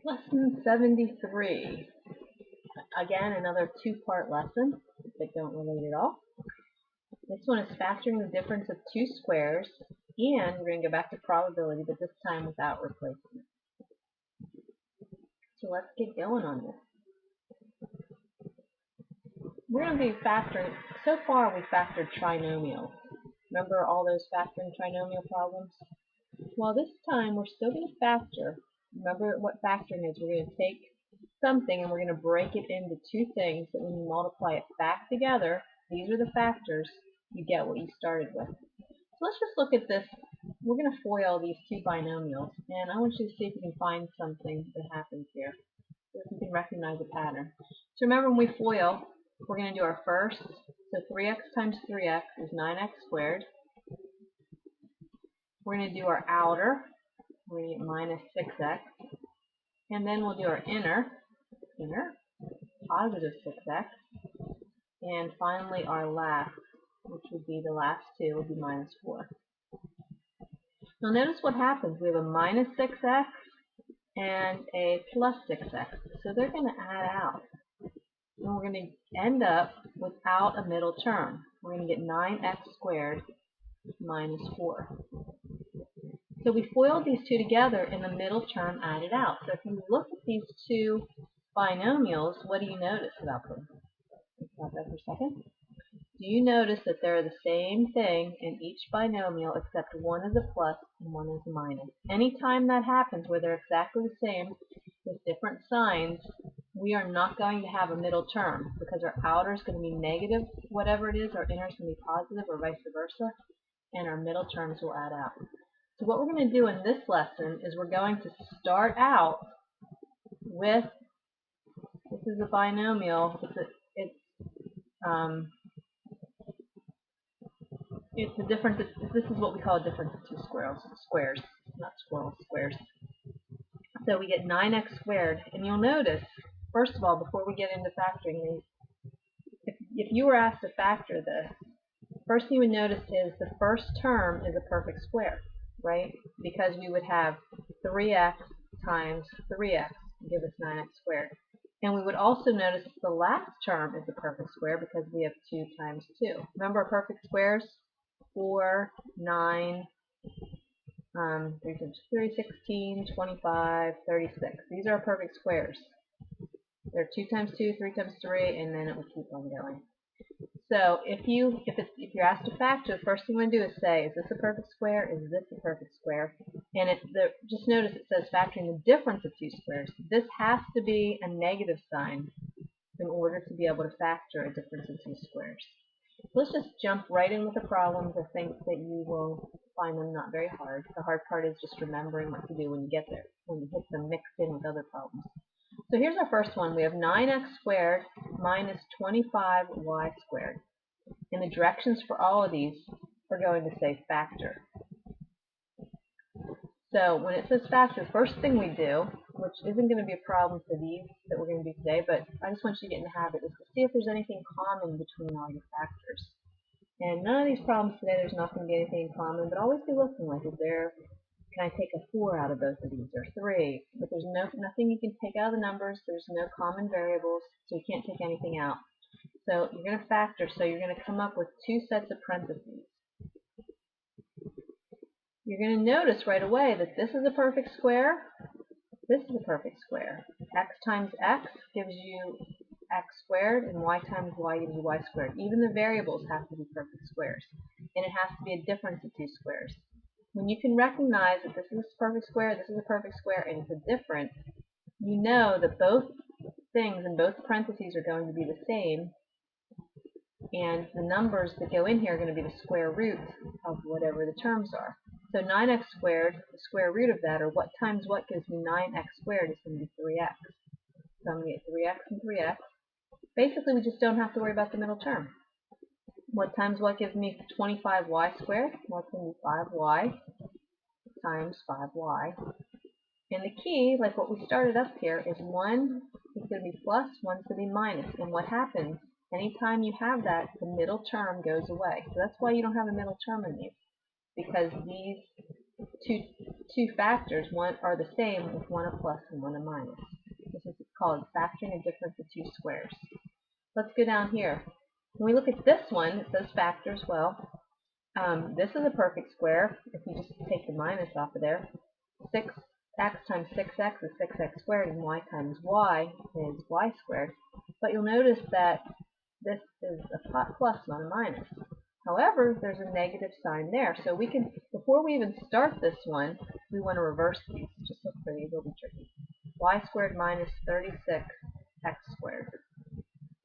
Lesson 73. Again, another two-part lesson that don't relate at all. This one is factoring the difference of two squares, and we're going to go back to probability, but this time without replacement. So let's get going on this. We're going to be factoring, so far we factored trinomials. Remember all those factoring trinomial problems? Well, this time we're still going to factor. Remember what factoring is. We're going to take something and we're going to break it into two things that when you multiply it back together, these are the factors, you get what you started with. So let's just look at this. We're going to FOIL these two binomials, and I want you to see if you can find something that happens here, if you can recognize a pattern. So remember when we FOIL, we're going to do our first, so 3x times 3x is 9x squared. We're going to do our outer, we're going to get minus 6x, and then we'll do our inner, positive 6x, and finally our last, which would be the last two, would be minus 4. Now notice what happens. We have a minus 6x and a plus 6x, so they're going to add out. And we're going to end up without a middle term. We're going to get 9x squared minus 4. So we FOILed these two together and the middle term added out. So if you look at these two binomials, what do you notice about them? Think about that for a second. Do you notice that they're the same thing in each binomial except one is a plus and one is a minus? Anytime that happens where they're exactly the same with different signs, we are not going to have a middle term because our outer is going to be negative, whatever it is, our inner is going to be positive or vice versa, and our middle terms will add out. So what we're going to do in this lesson is we're going to start out with, this is a binomial, it's the difference, this is what we call a difference of two squares, not squares. So we get 9x squared, and you'll notice, first of all, before we get into factoring these, if you were asked to factor this, first thing you would notice is the first term is a perfect square, right? Because we would have 3x times 3x give us 9x squared. And we would also notice the last term is a perfect square because we have 2 times 2. Remember our perfect squares? 4, 9, 3 times 3, 16, 25, 36. These are our perfect squares. They're 2 times 2, 3 times 3, and then it would keep on going. So if you're asked to factor, the first thing you want to do is say, is this a perfect square? Is this a perfect square? And just notice it says factoring the difference of two squares. This has to be a negative sign in order to be able to factor a difference of two squares. Let's just jump right in with the problems. I think that you will find them not very hard. The hard part is just remembering what to do when you get there, when you hit them mixed in with other problems. So here's our first one. We have 9x squared minus 25y squared. And the directions for all of these are going to say factor. So when it says factor, the first thing we do, which isn't going to be a problem for these that we're going to do today, but I just want you to get in the habit, is to see if there's anything common between all your factors. And none of these problems today, there's not going to be anything in common, but always be looking like, can I take a 4 out of both of these, or 3? But there's nothing you can take out of the numbers, there's no common variables, so you can't take anything out. So you're going to factor, so you're going to come up with two sets of parentheses. You're going to notice right away that this is a perfect square, this is a perfect square. X times x gives you x squared, and y times y gives you y squared. Even the variables have to be perfect squares, and it has to be a difference of two squares. When you can recognize that this is a perfect square, this is a perfect square, and it's a difference, you know that both things in both parentheses are going to be the same, and the numbers that go in here are going to be the square root of whatever the terms are. So 9x squared, the square root of that, or what times what gives me 9x squared, is going to be 3x. So I'm going to get 3x and 3x. Basically, we just don't have to worry about the middle term. What times what gives me 25y squared? Well, it's going to be 5y times 5y. And the key, like what we started up here, is one is going to be plus, one's going to be minus. And what happens, anytime you have that, the middle term goes away. So that's why you don't have a middle term in these, because these two two factors one are the same with one a plus and one a minus. This is called factoring a difference of two squares. Let's go down here. When we look at this one, it says factor as well. This is a perfect square. If you just take the minus off of there, 6x times 6x is 6x squared, and y times y is y squared. But you'll notice that this is a plus, not a minus. However, there's a negative sign there. So we can, before we even start this one, we want to reverse these. Just look for these, it'll be tricky. Y squared minus 36x squared.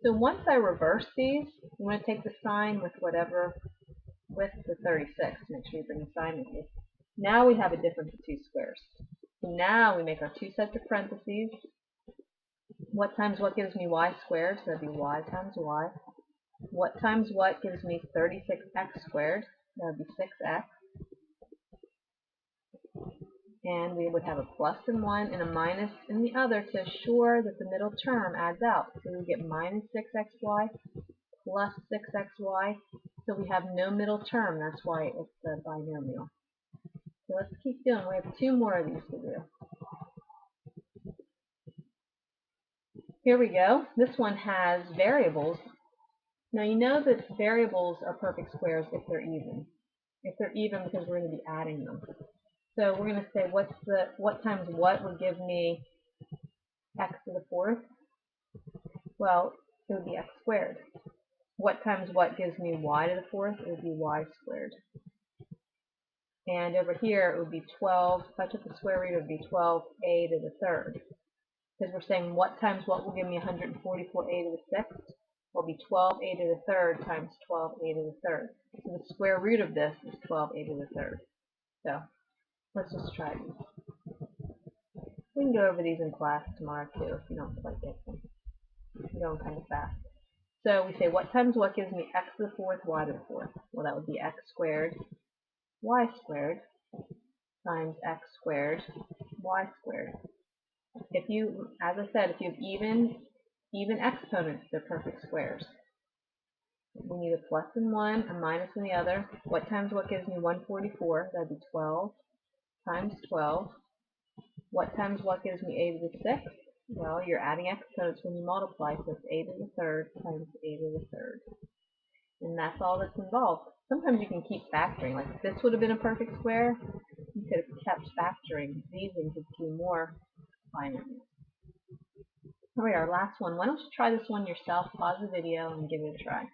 So once I reverse these, I'm going to take the sign with whatever, with the 36. Make sure you bring the sign with you. Now we have a difference of two squares. So now we make our two sets of parentheses. What times what gives me y squared? So that'd be y times y. What times what gives me 36x squared? That would be 6x. And we would have a plus in one and a minus in the other to assure that the middle term adds out. So we get minus 6xy plus 6xy. So we have no middle term. That's why it's a binomial. So let's keep doing. We have two more of these to do. Here we go. This one has variables. Now you know that variables are perfect squares if they're even. If they're even, because we're going to be adding them. So we're going to say what times what would give me x to the fourth? Well, it would be x squared. What times what gives me y to the fourth? It would be y squared. And over here it would be 12. If I took the square root, it would be 12a to the third. Because we're saying what times what will give me 144a to the sixth? Will be 12a to the third times 12a to the third. So the square root of this is 12a to the third. So let's just try these. We can go over these in class tomorrow too if you don't quite get them. I'm going kind of fast. So we say what times what gives me x to the fourth, y to the fourth? Well, that would be x squared, y squared times x squared, y squared. If you, as I said, if you have even exponents, they're perfect squares. We need a plus in one, a minus in the other. What times what gives me 144? That'd be 12 times 12. What times what gives me a to the sixth? Well, you're adding exponents when you multiply, so it's a to the third times a to the third. And that's all that's involved. Sometimes you can keep factoring. Like if this would have been a perfect square, you could have kept factoring these into two more binomials. All right, our last one. Why don't you try this one yourself? Pause the video and give it a try.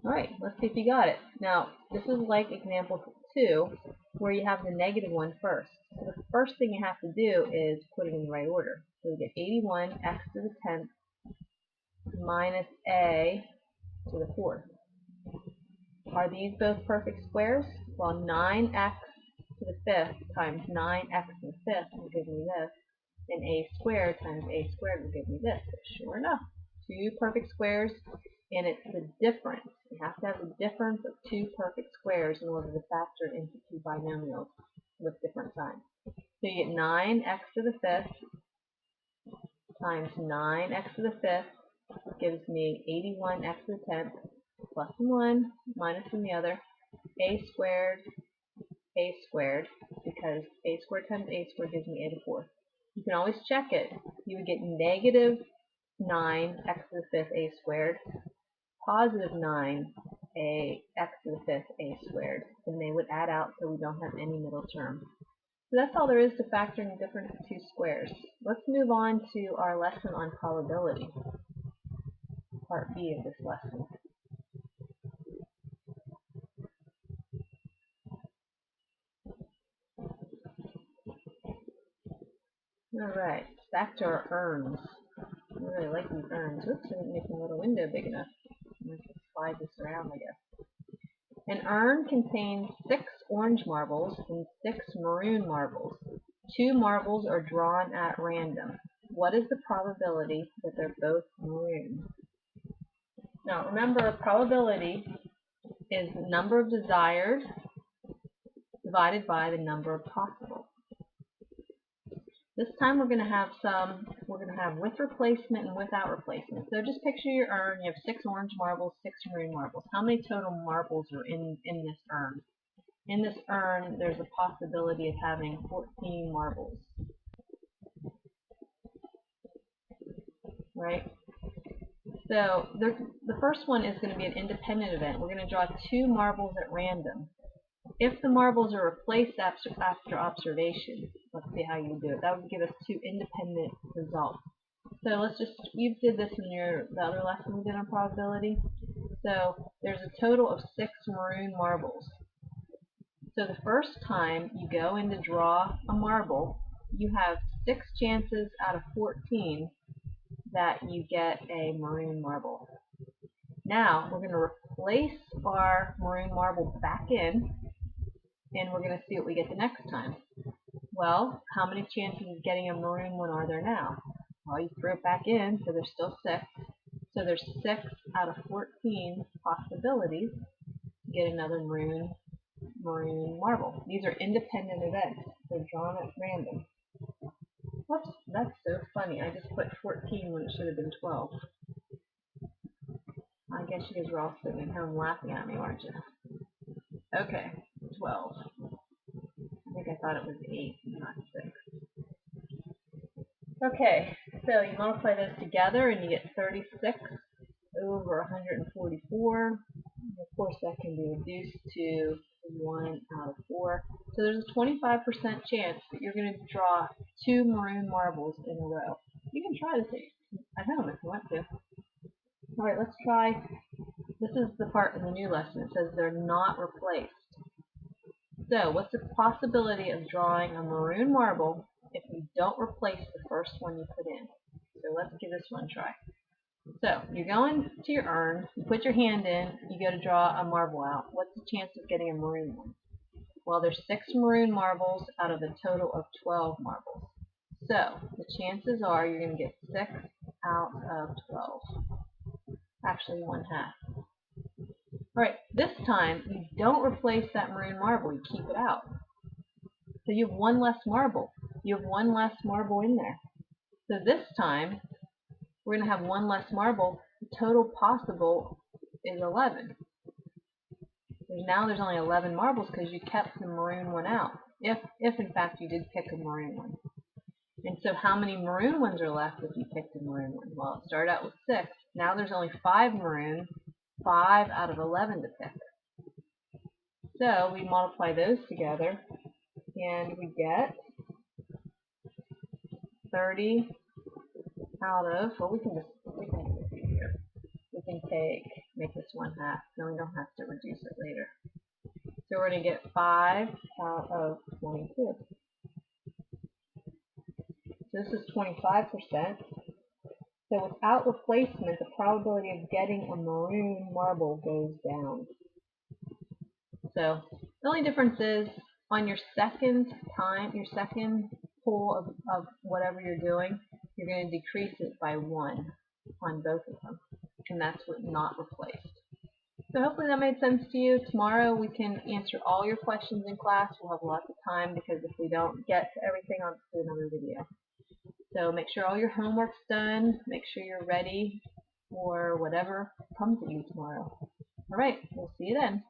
All right, let's see if you got it. Now, this is like example 2, where you have the negative one first. So the first thing you have to do is put it in the right order. So we get 81 x to the 10th minus a to the 4th. Are these both perfect squares? Well, 9x to the 5th times 9x to the 5th will give me this, and a squared times a squared will give me this. So sure enough, two perfect squares, and it's the difference. You have to have the difference of two perfect squares in order to factor into two binomials with different signs. So you get 9x to the 5th times 9x to the 5th gives me 81x to the 10th plus 1 minus in the other, a squared, because a squared times a squared gives me a to the 4th. You can always check it. You would get negative 9x to the 5th a squared, positive 9 x to the 5th a squared, and they would add out so we don't have any middle term. So that's all there is to factoring the difference of two squares. Let's move on to our lesson on probability, part B of this lesson. Alright, back to our urns. I really like these urns. Oops, I didn't make my little window big enough. I'm going to slide this around, I guess. An urn contains 6 orange marbles and 6 maroon marbles. 2 marbles are drawn at random. What is the probability that they're both maroon? Now remember, probability is the number of desired divided by the number of possible. This time we're going to have with replacement and without replacement. So just picture your urn. You have 6 orange marbles, 6 maroon marbles. How many total marbles are in this urn? In this urn, there's a possibility of having 14 marbles, right? So the first one is going to be an independent event. We're going to draw 2 marbles at random. If the marbles are replaced after observation, let's see how you do it. That would give us 2 independent results. So you did this in the other lesson we did on probability. So there's a total of 6 maroon marbles. So the first time you go in to draw a marble, you have 6 chances out of 14 that you get a maroon marble. Now we're going to replace our maroon marble back in, and we're going to see what we get the next time. Well, how many chances of getting a maroon one are there now? Well, you throw it back in, so there's still 6. So there's 6 out of 14 possibilities to get another maroon marble. These are independent events. They're drawn at random. Whoops, that's so funny. I just put 14 when it should have been 12. I guess you guys are all sitting at home laughing at me, aren't you? Okay, 12. I think I thought it was 8, not 6. Okay, so you multiply those together and you get 36 over 144. Of course, that can be reduced to 1 out of 4. So there's a 25% chance that you're going to draw 2 maroon marbles in a row. You can try this at home if you want to. All right, let's try. This is the part in the new lesson. It says they're not replaced. So what's the possibility of drawing a maroon marble if you don't replace the first one you put in? So let's give this one a try. So you're going to your urn, you put your hand in, you go to draw a marble out. What's the chance of getting a maroon one? Well, there's 6 maroon marbles out of a total of 12 marbles. So the chances are you're going to get 6 out of 12. Actually, 1/2. Alright, this time you don't replace that maroon marble, you keep it out. So you have 1 less marble. You have 1 less marble in there. So this time we're going to have 1 less marble. The total possible is 11. Now there's only 11 marbles because you kept the maroon one out. If in fact you did pick a maroon one. And so how many maroon ones are left if you picked a maroon one? Well, it started out with 6. Now there's only 5 maroon, 5 out of 11 to pick. So we multiply those together and we get 30 out of, well, we can do here. We can make this 1/2, so we don't have to reduce it later. So we're going to get 5 out of 22. So this is 25%. So without replacement, the probability of getting a maroon marble goes down. So the only difference is on your second pull of whatever you're doing, you're going to decrease it by 1 on both of them. And that's what not replaced. So hopefully that made sense to you. Tomorrow we can answer all your questions in class. We'll have lots of time because if we don't get to everything, I'll just do another video. So make sure all your homework's done. Make sure you're ready for whatever comes at you tomorrow. All right, we'll see you then.